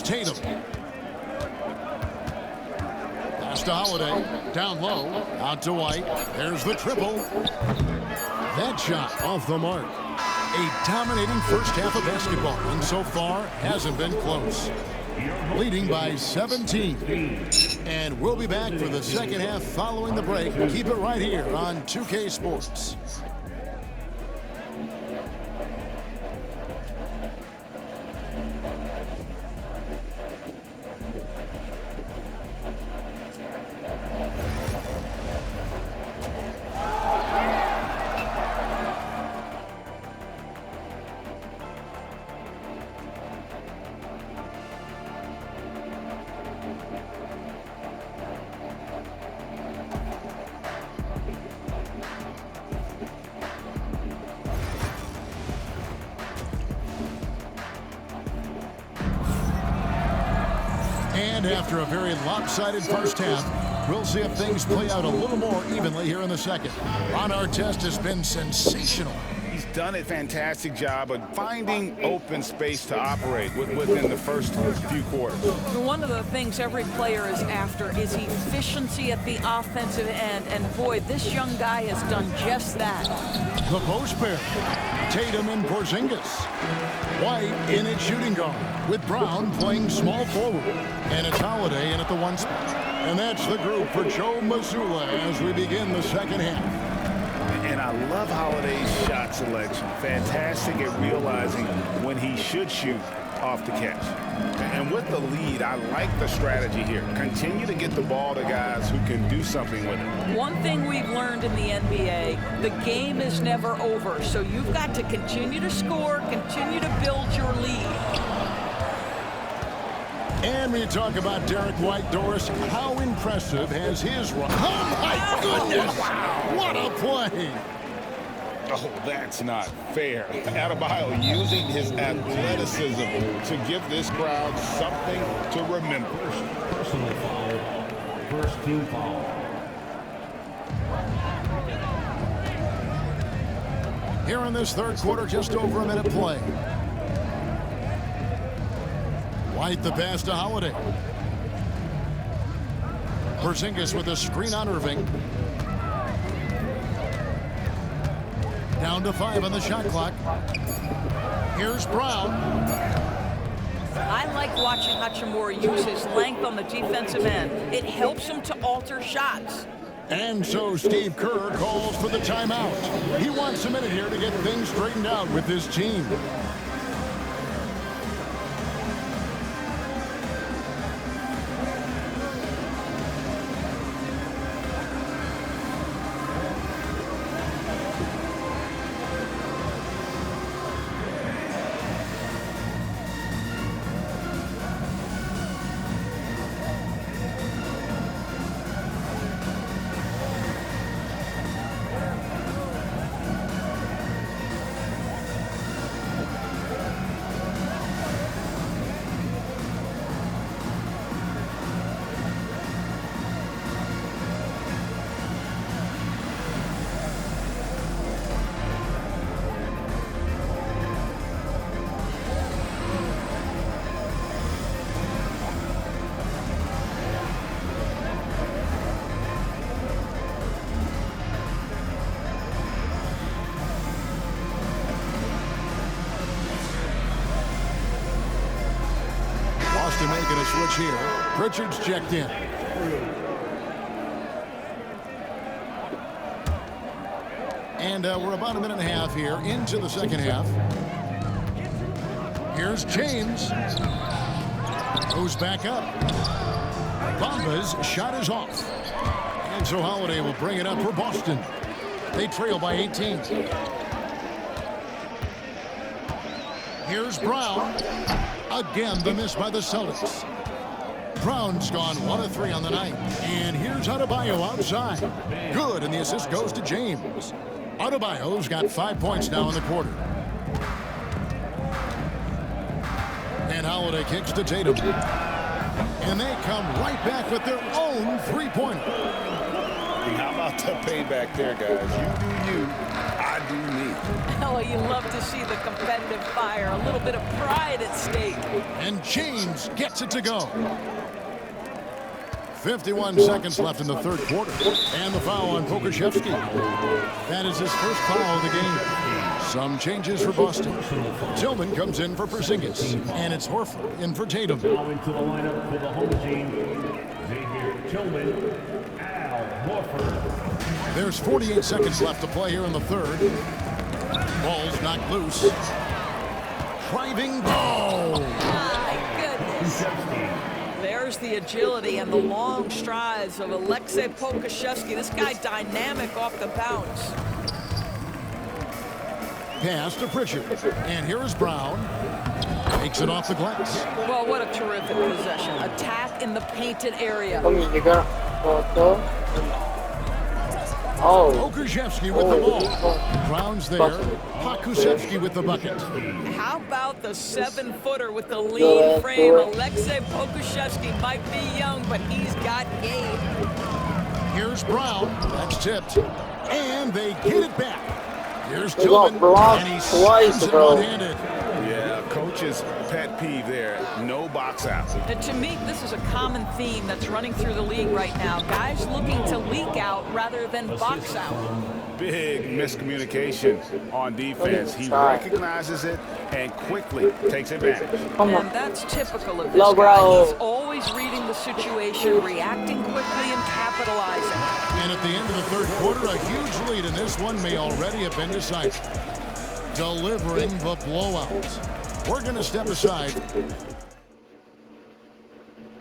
Tatum. Pass to Holiday. Down low. Out to White. There's the triple. That shot off the mark. A dominating first half of basketball, and so far hasn't been close. Leading by 17. And we'll be back for the second half following the break. Keep it right here on 2K Sports. And after a very lopsided first half, we'll see if things play out a little more evenly here in the second. Ron Artest has been sensational. He's done a fantastic job of finding open space to operate within the first few quarters. One of the things every player is after is efficiency at the offensive end, and boy, this young guy has done just that. The post pair, Tatum and Porzingis. White in at shooting guard, with Brown playing small forward. And it's Holiday in at the one spot. And that's the group for Joe Mazzulla as we begin the second half. And I love Holiday's shot selection. Fantastic at realizing when he should shoot off the catch. And with the lead, I like the strategy here. Continue to get the ball to guys who can do something with it. One thing we've learned in the NBA, the game is never over. So you've got to continue to score, continue to build your lead. And we talk about Derek White, Doris. How impressive has his run? Oh, my goodness! Wow. What a play! Oh, that's not fair. Adebayo using his athleticism to give this crowd something to remember. Personal foul. First team foul. Here in this third quarter, just over a minute play. White the pass to Holiday. Porzingis with a screen on Irving. Down to 5 on the shot clock. Here's Brown. I like watching Hachimura use his length on the defensive end. It helps him to alter shots. And so Steve Kerr calls for the timeout. He wants a minute here to get things straightened out with his team. Making a switch here. Pritchard's checked in. And we're about a minute and a half here into the second half. Here's James. Goes back up. Bamba's shot is off. And so Holiday will bring it up for Boston. They trail by 18. Here's Brown. Again, the miss by the Celtics. Brown's gone 1 of 3 on the night. And here's Adebayo outside. Good, and the assist goes to James. Adebayo's got 5 points now in the quarter. And Holiday kicks to Tatum. And they come right back with their own three-pointer. How about the payback there, guys? You do you, I do me. Oh, you love to see the competitive fire, a little bit of pride at stake. And James gets it to go. 51 seconds left in the third quarter. And the foul on Pokusevski. That is his first foul of the game. Some changes for Boston. Tillman comes in for Porzingis. And it's Horford in for Tatum. Now into the lineup for the home team, Xavier Tillman, Al Horford. There's 48 seconds left to play here in the third. Ball's knocked loose. Driving goal. My goodness. There's the agility and the long strides of Aleksej Pokusevski. This guy dynamic off the bounce. Pass to Pritchard. And here is Brown. Takes it off the glass. Well, what a terrific possession. Attack in the painted area. Pokusevski with the ball. Brown's there. Pokusevski with the bucket. How about the 7-footer with the lean frame? Aleksej Pokusevski might be young, but he's got game. Here's Brown. That's tipped. And they get it back. Here's Tillman. And he slams it one-handed. Yeah, coach's pet peeve there. No box out. And to me, this is a common theme that's running through the league right now. Guys looking to leak out rather than box out. Big miscommunication on defense. He recognizes it and quickly takes advantage. And that's typical of this guy. He's always reading the situation, reacting quickly, and capitalizing. And at the end of the third quarter, a huge lead in this one may already have been decided. Delivering the blowout. We're going to step aside.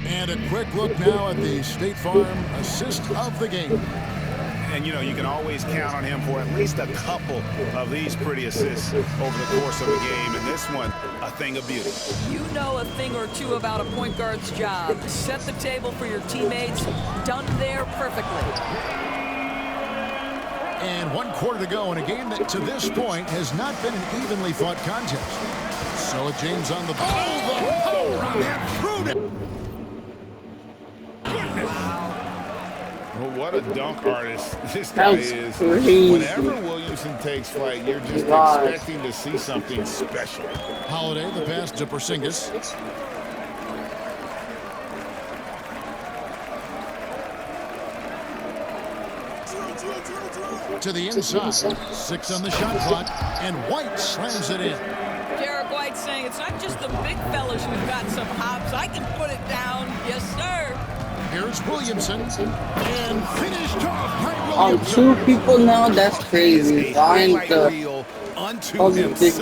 And a quick look now at the State Farm assist of the game. And, you know, you can always count on him for at least a couple of these pretty assists over the course of a game. And this one, a thing of beauty. You know a thing or two about a point guard's job. Set the table for your teammates. Done there perfectly. And 1 quarter to go in a game that to this point has not been an evenly fought contest. So James on the ball. Oh, the power on that through it. Well, what a dunk artist this guy is. Crazy. Whenever Williamson takes flight, you're just expecting to see something special. Holiday, the pass to Porzingis. To the inside. 6 on the shot clock. And White slams it in. Derek White saying it's not just the big fellas who've got some hops. I can put it down. Yes, sir. Here's Williamson. And finished off by On Williamson. 2 people now, that's crazy. Find the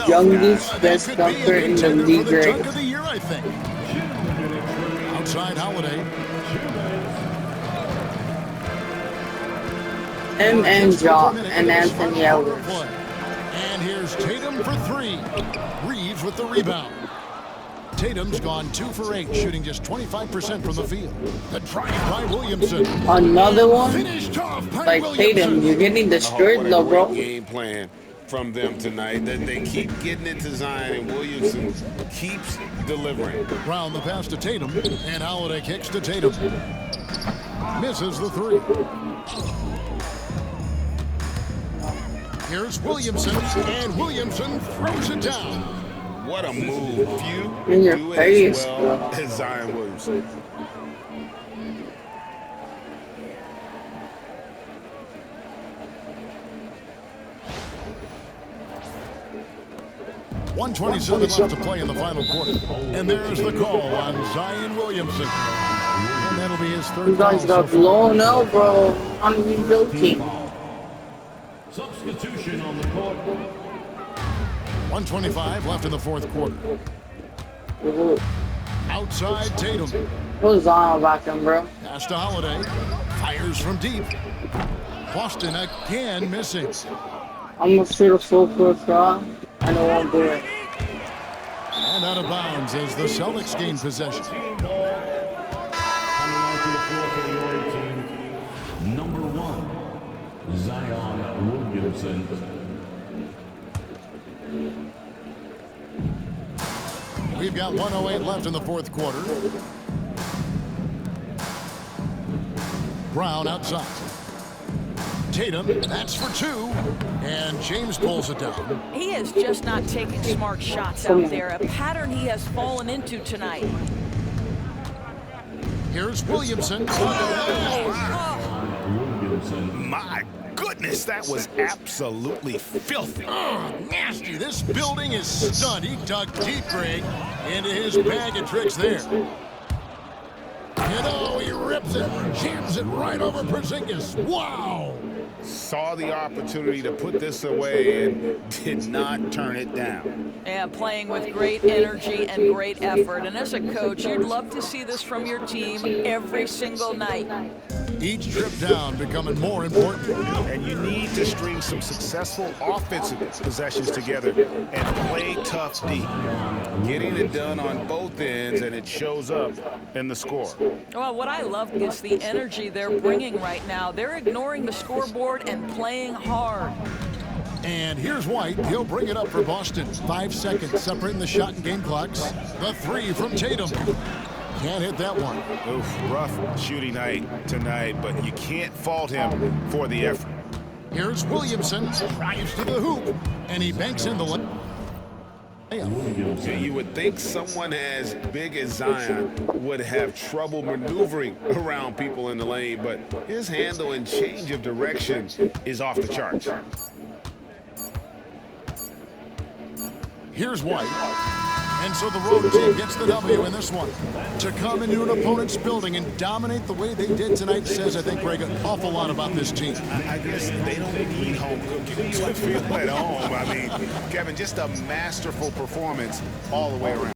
youngest best dunker in the league Dunk right. of the year, I think. Outside Holiday. Him and Ja and Anthony Edwards. And here's Tatum for 3. Reeves with the rebound. Tatum's gone 2 for 8, shooting just 25% from the field. The drive by Williamson. Another one? Finished off by Like Williamson. Tatum, you're getting destroyed What a though, great bro. game plan from them tonight. That they keep getting it to Zion, and Williamson keeps delivering. Brown the pass to Tatum, and Holiday kicks to Tatum. Misses the 3. Here's Williamson, and Williamson throws it down. What a move. Few In your do it face, as well bro. as Zion Williamson. .127 left to play in the final quarter. And there's the call on Zion Williamson. And that'll be his 3rd You guys foul got so far. blown out, bro. I'm even joking. Substitution on the court. 125 left in the 4th quarter. Outside Tatum. Who's on back then, bro? Pass to Holiday. Fires from deep. Boston again missing. I'm gonna shoot a full court shot. I don't want to do it. And out of bounds as the Celtics gain possession. Coming onto the floor for the away team, number 1, Zion Williamson. We've got 1:08 left in the 4th quarter. Brown outside. Tatum. That's for two. And James pulls it down. He is just not taking smart shots out there, a pattern he has fallen into tonight. Here's Williamson. Williamson. My goodness, that was absolutely filthy. Nasty. This building is stunned. He dug deep, Greg, into his bag of tricks there. And oh, he rips it, jams it right over Porzingis. Wow. Saw the opportunity to put this away and did not turn it down. Yeah, playing with great energy and great effort. And as a coach, you'd love to see this from your team every single night. Each trip down becoming more important. And you need to string some successful offensive possessions together and play tough D. Getting it done on both ends, and it shows up in the score. Well, what I love is the energy they're bringing right now. They're ignoring the scoreboard and playing hard. And here's White. He'll bring it up for Boston. 5 seconds separating the shot and game clocks. The three from Tatum. Can't hit that one. Oof, rough shooting night tonight, but you can't fault him for the effort. Here's Williamson. Drives to the hoop. And he banks in the layup. You would think someone as big as Zion would have trouble maneuvering around people in the lane, but his handle and change of direction Is off the charts. Here's White. And so the road team gets the W in this one. To come into an opponent's building and dominate the way they did tonight says, I think, Greg, an awful lot about this team. I guess they don't need home cooking to feel at home. I mean, Kevin, just a masterful performance all the way around.